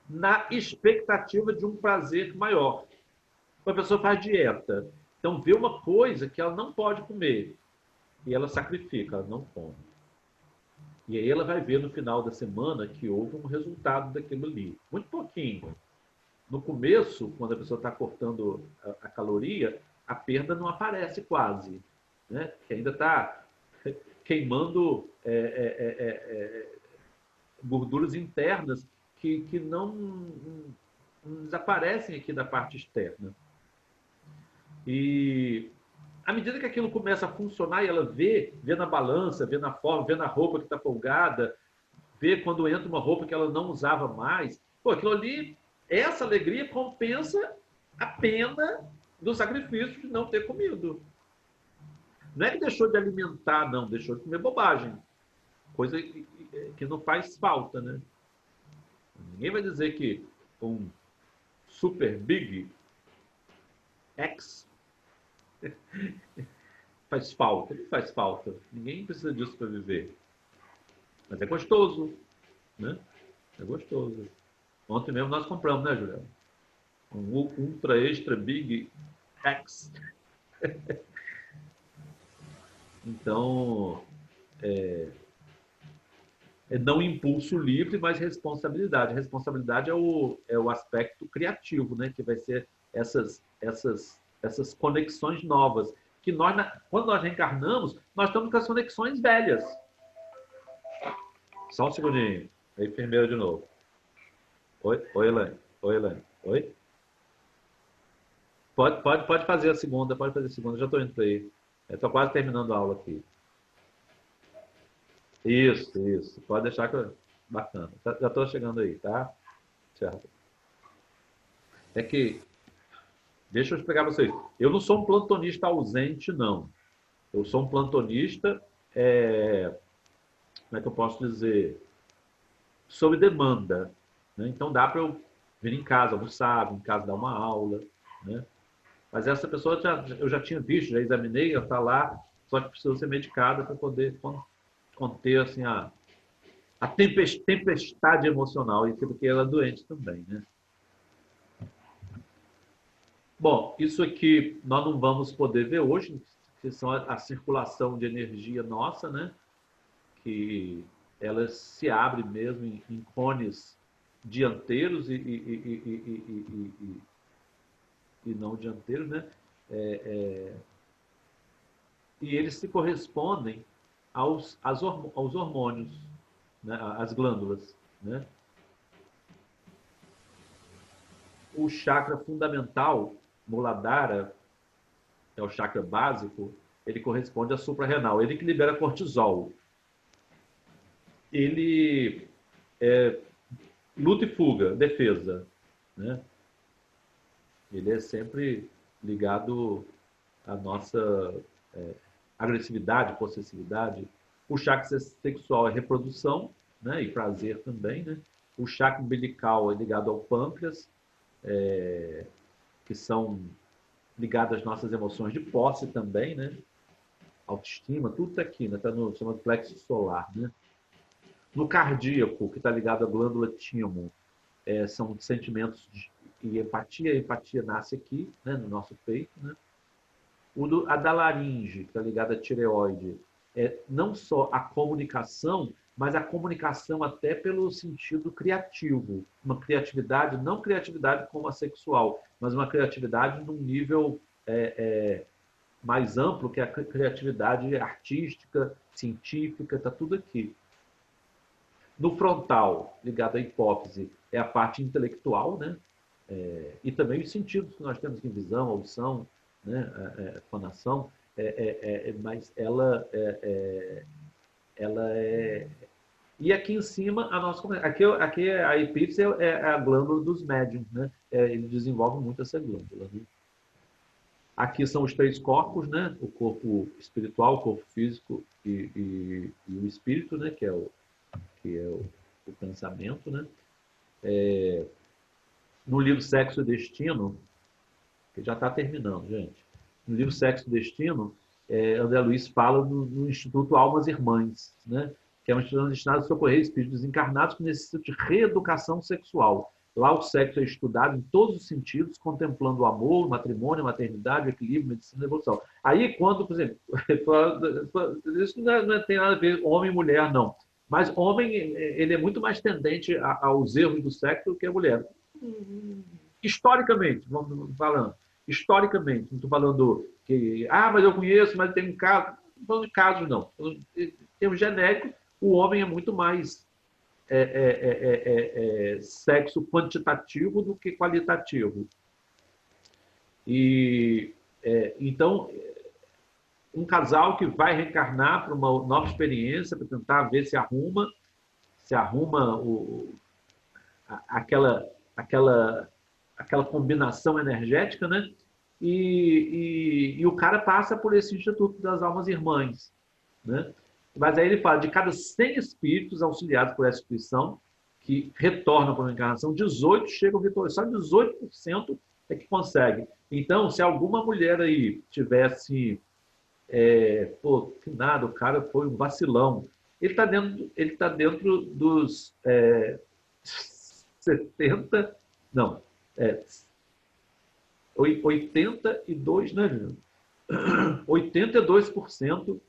na expectativa de um prazer maior. A pessoa faz dieta, então vê uma coisa que ela não pode comer e ela sacrifica, ela não come. E aí ela vai ver no final da semana que houve um resultado daquilo ali. Muito pouquinho. No começo, quando a pessoa está cortando a caloria, a perda não aparece quase, né? Que ainda está queimando gorduras internas que não desaparecem aqui da parte externa. E à medida que aquilo começa a funcionar e ela vê na balança, vê na forma, vê na roupa que está folgada, vê quando entra uma roupa que ela não usava mais, pô, aquilo ali, essa alegria compensa a pena do sacrifício de não ter comido. Não é que deixou de alimentar, não, deixou de comer bobagem. Coisa que não faz falta, né? Ninguém vai dizer que um Super Big X faz falta. Não faz falta. Ninguém precisa disso para viver. Mas é gostoso, né? É gostoso. Ontem mesmo nós compramos, né, Juliana? Um Ultra Extra Big X. Então, não impulso livre, mas responsabilidade. Responsabilidade é o aspecto criativo, né? Que vai ser essas conexões novas. Que quando nós reencarnamos, nós estamos com as conexões velhas. Só um segundinho. A enfermeira de novo. Oi, Elaine. Oi, Elaine. Oi? Pode fazer a segunda, pode fazer a segunda. Já estou indo para aí. Estou quase terminando a aula aqui. Isso. Pode deixar que eu... Bacana. Já estou chegando aí, tá? Certo. É que... Deixa eu explicar para vocês. Eu não sou um plantonista ausente, não. Eu sou um plantonista... Como é que eu posso dizer? Sob demanda, né? Então dá para eu vir em casa almoçar, vir em casa dar uma aula, né? Mas essa pessoa eu já tinha visto, já examinei, ela está lá, só que precisa ser medicada para poder conter assim, a tempestade emocional, e porque ela é doente também, né? Bom, isso aqui nós não vamos poder ver hoje, que são a circulação de energia nossa, né? Que ela se abre mesmo em cones dianteiros e não dianteiros, né? E eles se correspondem aos hormônios, né? Às glândulas, né? O chakra fundamental, Muladhara, é o chakra básico, ele corresponde à suprarrenal, ele que libera cortisol. Ele luta e fuga, defesa, né? Ele é sempre ligado à nossa agressividade, possessividade. O chakra sexual é reprodução, né? E prazer também, né? O chakra umbilical é ligado ao pâncreas, que são ligadas às nossas emoções de posse também, né? Autoestima, tudo está aqui, né? Está no chamado plexo solar, né? No cardíaco, que está ligado à glândula timo, são sentimentos e empatia. A empatia nasce aqui, né? No nosso peito, né? A da laringe, que está ligada à tireoide, é não só a comunicação, mas a comunicação até pelo sentido criativo. Uma criatividade, não criatividade como a sexual, mas uma criatividade num nível mais amplo, que é a criatividade artística, científica, está tudo aqui. No frontal, ligado à hipófise, é a parte intelectual, né? E também os sentidos que nós temos em visão, audição, né? Fonação, mas ela é... E aqui em cima, a nossa... Aqui a epífise é a glândula dos médiums, né? Ele desenvolve muito essa glândula, né? Aqui são os 3 corpos, né? O corpo espiritual, o corpo físico e o espírito, né? Que é o pensamento, né? No livro Sexo e Destino, que já está terminando, gente. No livro Sexo e Destino, André Luiz fala no Instituto Almas Irmãs, né? Que é um instituto destinado a socorrer espíritos desencarnados que necessitam de reeducação sexual. Lá o sexo é estudado em todos os sentidos, contemplando o amor, o matrimônio, a maternidade, o equilíbrio, a medicina e a evolução. Aí, quando, por exemplo, isso não tem nada a ver homem e mulher, não. Mas homem, ele é muito mais tendente aos erros do sexo do que a mulher. Historicamente, vamos falando. Historicamente, não estou falando que, mas eu conheço, mas tem um caso. Não estou falando de casos, não. Em termos genéricos, o homem é muito mais sexo quantitativo do que qualitativo. E então, um casal que vai reencarnar para uma nova experiência, para tentar ver se arruma aquela combinação energética, né? E o cara passa por esse Instituto das Almas Irmãs, né? Mas aí ele fala de cada 100 espíritos auxiliados por essa instituição que retornam para a encarnação, 18 chegam vitoriosos, só 18% é que consegue. Então, se alguma mulher aí tivesse que nada, o cara foi um vacilão, ele está dentro dos 70, não, 82, né, Juliano? 82%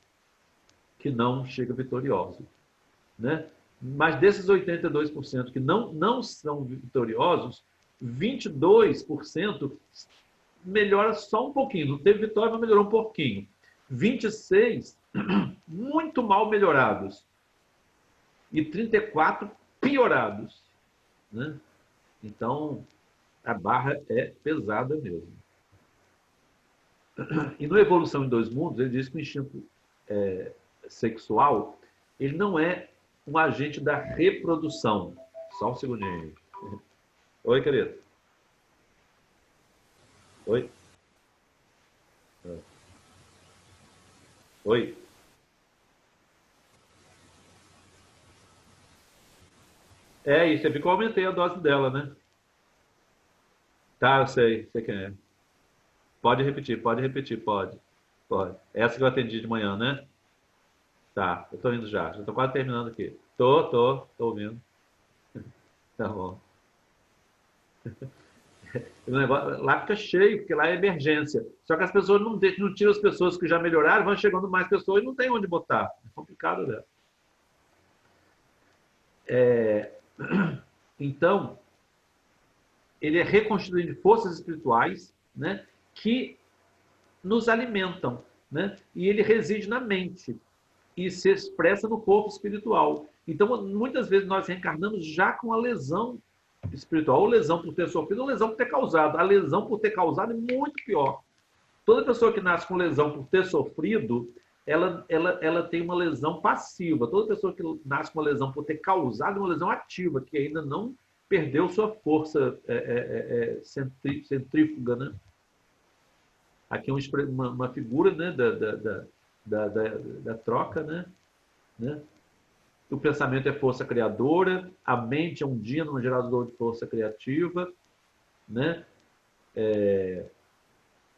que não chega vitorioso, né? Mas desses 82% que não são vitoriosos, 22% melhora só um pouquinho. Não teve vitória, mas melhorou um pouquinho. 26% muito mal melhorados. E 34% piorados, né? Então, a barra é pesada mesmo. E no Evolução em Dois Mundos, ele diz que o instinto sexual, ele não é um agente da reprodução. Só um segundinho. Oi, querido. Oi. Oi. E você viu que eu aumentei a dose dela, né? Tá, eu sei quem é. Pode repetir, pode. Essa que eu atendi de manhã, né? Tá, eu tô indo já tô quase terminando aqui. Tô ouvindo. Tá bom. O negócio, lá fica cheio, porque lá é emergência. Só que as pessoas não tiram as pessoas que já melhoraram, vão chegando mais pessoas e não tem onde botar. É complicado, né? Então, ele é reconstituído de forças espirituais, né, que nos alimentam, né? E ele reside na mente e se expressa no corpo espiritual. Então, muitas vezes nós reencarnamos já com a lesão espiritual, ou lesão por ter sofrido, ou lesão por ter causado. A lesão por ter causado é muito pior. Toda pessoa que nasce com lesão por ter sofrido, ela tem uma lesão passiva. Toda pessoa que nasce com uma lesão por ter causado uma lesão ativa, que ainda não perdeu sua força centrífuga, né? Aqui uma figura, né, da troca, né? O pensamento é força criadora, a mente é um dínamo gerador de força criativa, né?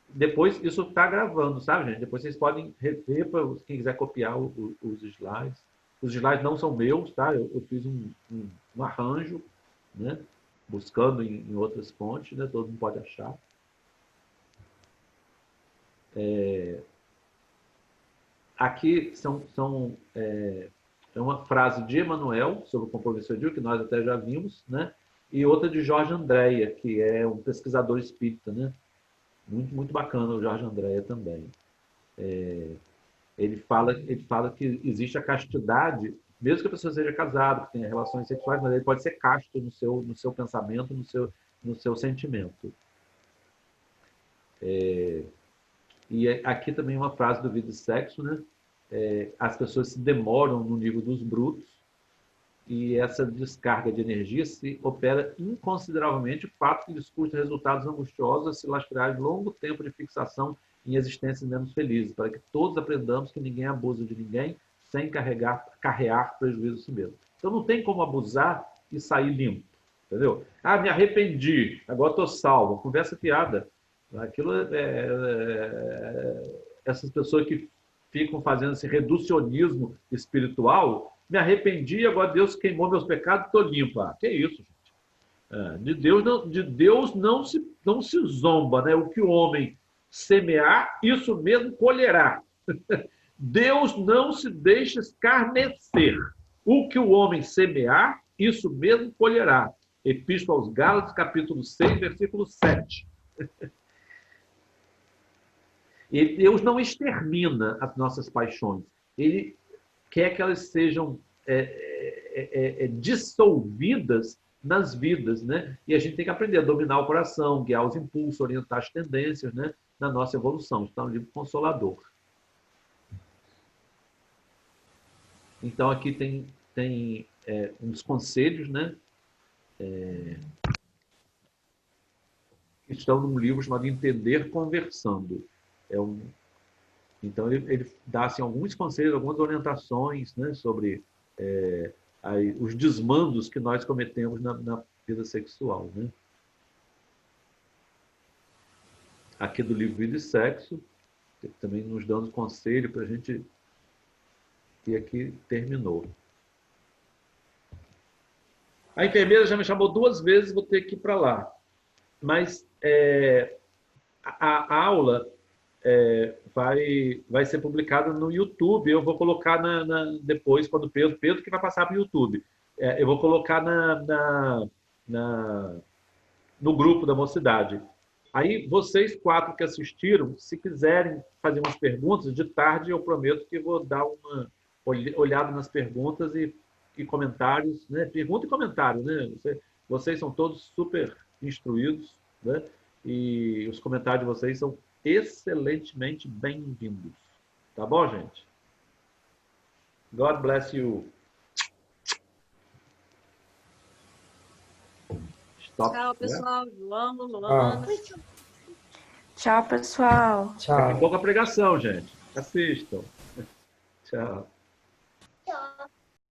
Depois, isso está gravando, sabe, gente? Depois vocês podem rever, para quem quiser copiar os slides. Os slides não são meus, tá? Eu fiz um arranjo, né? Buscando em outras fontes, né? Todo mundo pode achar. Aqui é uma frase de Emmanuel sobre o compromisso de Deus, que nós até já vimos, né? E outra de Jorge Andréa, que é um pesquisador espírita, né? Muito, muito bacana o Jorge Andréa também. Ele fala que existe a castidade, mesmo que a pessoa seja casada, que tenha relações sexuais, mas ele pode ser casto no seu pensamento, no seu sentimento. E aqui também uma frase do Vida e Sexo, né? As pessoas se demoram no nível dos brutos e essa descarga de energia se opera inconsideravelmente, o fato que lhes custa resultados angustiosos a se lastrear de longo tempo de fixação em existências menos felizes, para que todos aprendamos que ninguém abusa de ninguém sem carrear prejuízo a si mesmo. Então não tem como abusar e sair limpo, entendeu? Ah, me arrependi, agora estou salvo. Conversa fiada. Aquilo essas pessoas que ficam fazendo esse reducionismo espiritual, me arrependi, agora Deus queimou meus pecados, estou limpo. Que é isso, gente? De Deus não se zomba, né? O que o homem semear, isso mesmo colherá. Deus não se deixa escarnecer. O que o homem semear, isso mesmo colherá. Epístola aos Gálatas, capítulo 6, versículo 7. E Deus não extermina as nossas paixões. Ele quer que elas sejam dissolvidas nas vidas, né? E a gente tem que aprender a dominar o coração, guiar os impulsos, orientar as tendências, né? Na nossa evolução. Está um livro consolador. Então, aqui tem uns conselhos, né? Que estão num livro chamado Entender Conversando. Então, ele dá assim, alguns conselhos, algumas orientações, né, sobre os desmandos que nós cometemos na vida sexual. Né? Aqui do livro Vida e Sexo, também nos dando conselho para a gente... E aqui terminou. A enfermeira já me chamou 2 vezes, vou ter que ir para lá. Mas a aula... vai ser publicada no YouTube. Eu vou colocar depois, quando Pedro que vai passar para o YouTube. Eu vou colocar no grupo da Mocidade. Aí, vocês 4 que assistiram, se quiserem fazer umas perguntas, de tarde eu prometo que vou dar uma olhada nas perguntas e comentários. Né? Pergunta e comentário. Né? Vocês são todos super instruídos, né? E os comentários de vocês são excelentemente bem-vindos. Tá bom, gente? God bless you. Stop. Tchau, pessoal. Amo, Luana. Tchau, pessoal. Daqui a pouco a pregação, gente. Assistam. Tchau.